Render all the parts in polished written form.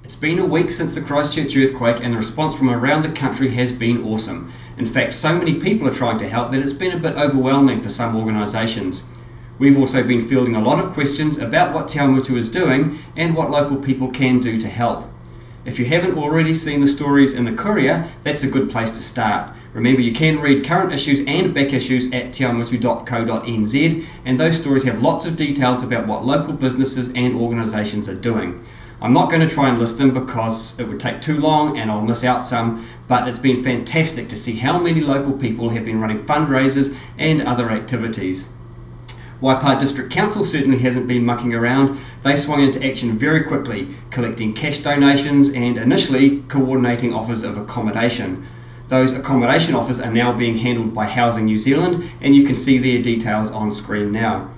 It's been a week since the Christchurch earthquake and the response from around the country has been awesome. In fact, so many people are trying to help that it's been a bit overwhelming for some organisations. We've also been fielding a lot of questions about what Te Awamutu is doing and what local people can do to help. If you haven't already seen the stories in the Courier, that's a good place to start. Remember, you can read current issues and back issues at teawamutu.co.nz, and those stories have lots of details about what local businesses and organisations are doing. I'm not going to try and list them because it would take too long and I'll miss out some, but it's been fantastic to see how many local people have been running fundraisers and other activities. Waipa District Council certainly hasn't been mucking around. They swung into action very quickly, collecting cash donations and initially coordinating offers of accommodation. Those accommodation offers are now being handled by Housing New Zealand, and you can see their details on screen now.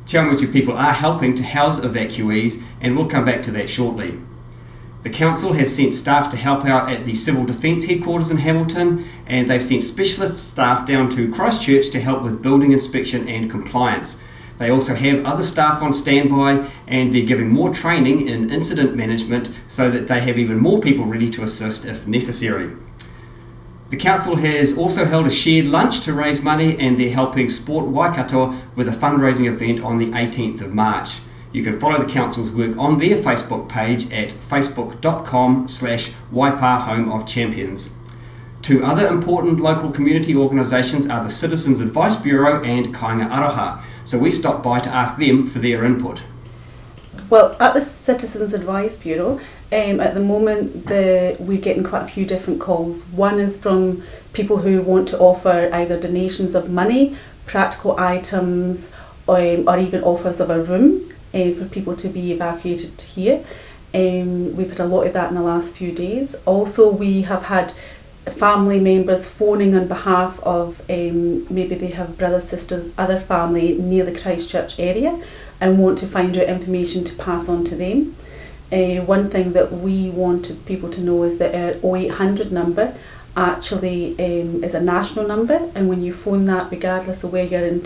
Te Awamutu people are helping to house evacuees, and we'll come back to that shortly. The council has sent staff to help out at the Civil Defence headquarters in Hamilton, and they've sent specialist staff down to Christchurch to help with building inspection and compliance. They also have other staff on standby, and they're giving more training in incident management so that they have even more people ready to assist if necessary. The council has also held a shared lunch to raise money, and they're helping Sport Waikato with a fundraising event on the 18th of March. You can follow the council's work on their Facebook page at facebook.com/Waipa Home of Champions. Two other important local community organisations are the Citizens Advice Bureau and Kāinga Aroha, so we stopped by to ask them for their input. Well, at the Citizens Advice Bureau, at the moment we're getting quite a few different calls. One is from people who want to offer either donations of money, practical items, or even offers of a room for people to be evacuated here. We've had a lot of that in the last few days. Also, we have had family members phoning on behalf of maybe they have brothers, sisters, other family near the Christchurch area and want to find out information to pass on to them. One thing that we wanted people to know is that our 0800 number actually is a national number, and when you phone that, regardless of where you're in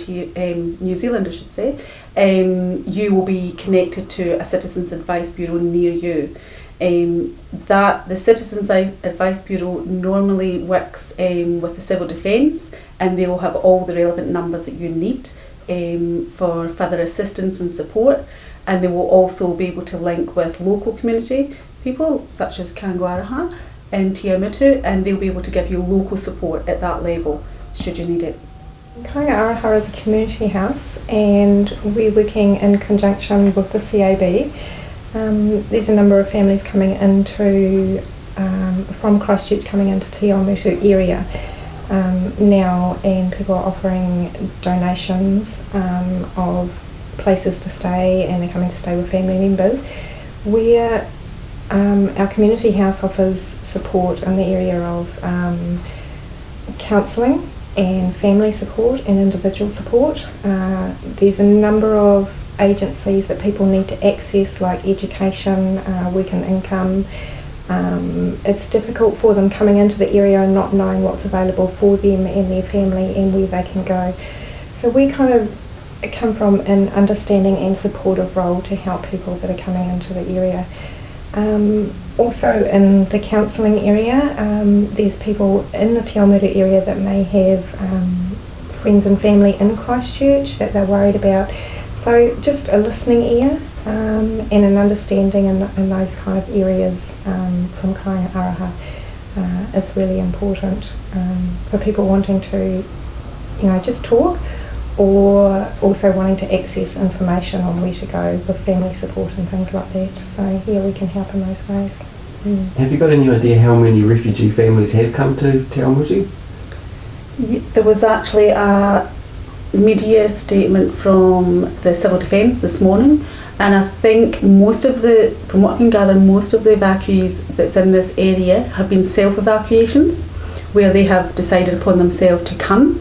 New Zealand, I should say, you will be connected to a Citizens Advice Bureau near you. The Citizens Advice Bureau normally works with the Civil Defence, and they will have all the relevant numbers that you need for further assistance and support, and they will also be able to link with local community people such as Kāinga Aroha and Te Awamutu, and they'll be able to give you local support at that level should you need it. Kāinga Aroha is a community house, and we're working in conjunction with the CAB. There's a number of families coming into from Christchurch coming into Te Awamutu area now, and people are offering donations of places to stay, and they're coming to stay with family members. Our community house offers support in the area of counselling and family support and individual support. There's a number of agencies that people need to access, like education, work and income. It's difficult for them coming into the area and not knowing what's available for them and their family and where they can go. So we kind of come from an understanding and supportive role to help people that are coming into the area. Also in the counselling area, there's people in the Te Awamutu area that may have friends and family in Christchurch that they're worried about. So just a listening ear and an understanding in those kind of areas from Kāinga Aroha is really important for people wanting to, just talk, or also wanting to access information on where to go with family support and things like that. So yeah, we can help in those ways. Have you got any idea how many refugee families have come to Te Awamutu? There was actually a media statement from the Civil Defence this morning, and I think from what I can gather, most of the evacuees that's in this area have been self-evacuations, where they have decided upon themselves to come.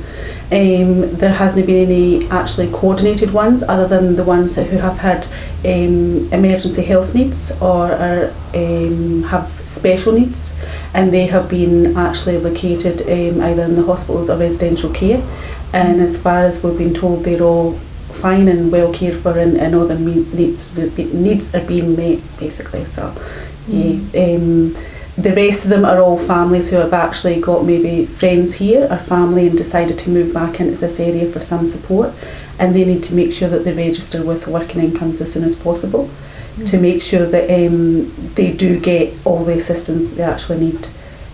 There hasn't been any actually coordinated ones, other than the ones who have had emergency health needs or have special needs, and they have been actually located either in the hospitals or residential care. And as far as we've been told, they're all fine and well cared for, and all their needs are being met, basically. So, the rest of them are all families who have actually got maybe friends here or family and decided to move back into this area for some support, and they need to make sure that they register with working incomes as soon as possible to make sure that they do get all the assistance that they actually need.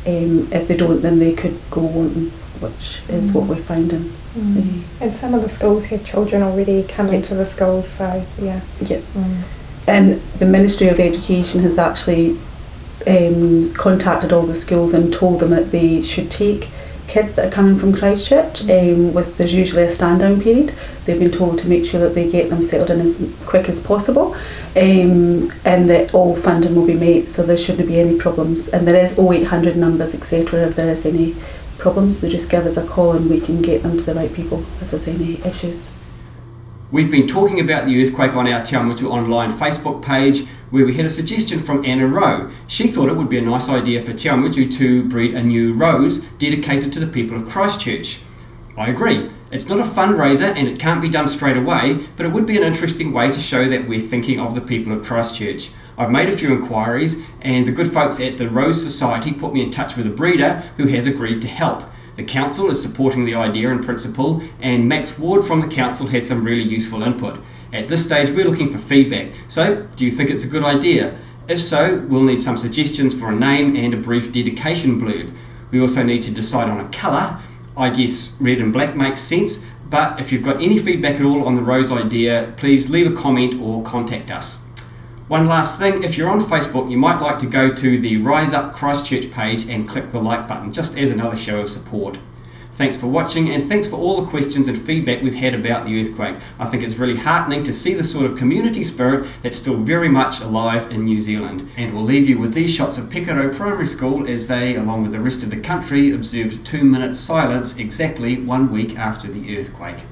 If they don't, then they could go wanting, which is what we're finding. So, and some of the schools have children already come into the schools, so yeah. And the Ministry of Education has actually contacted all the schools and told them that they should take kids that are coming from Christchurch. There's usually a stand down period. They've been told to make sure that they get them settled in as quick as possible, and that all funding will be made, so there shouldn't be any problems. And there is 0800 numbers, etc. If there is any problems, they just give us a call and we can get them to the right people if there's any issues. We've been talking about the earthquake on our Te Awamutu online Facebook page, where we had a suggestion from Anna Rowe. She thought it would be a nice idea for Te Awamutu to breed a new rose dedicated to the people of Christchurch. I agree. It's not a fundraiser and it can't be done straight away, but it would be an interesting way to show that we're thinking of the people of Christchurch. I've made a few inquiries, and the good folks at the Rose Society put me in touch with a breeder who has agreed to help. The council is supporting the idea in principle, and Max Ward from the council had some really useful input. At this stage, we're looking for feedback. So, do you think it's a good idea? If so, we'll need some suggestions for a name and a brief dedication blurb. We also need to decide on a colour. I guess red and black makes sense, but if you've got any feedback at all on the rose idea, please leave a comment or contact us. One last thing, if you're on Facebook, you might like to go to the Rise Up Christchurch page and click the like button, just as another show of support. Thanks for watching, and thanks for all the questions and feedback we've had about the earthquake. I think it's really heartening to see the sort of community spirit that's still very much alive in New Zealand. And we'll leave you with these shots of Pekaro Primary School as they, along with the rest of the country, observed 2 minutes silence exactly 1 week after the earthquake.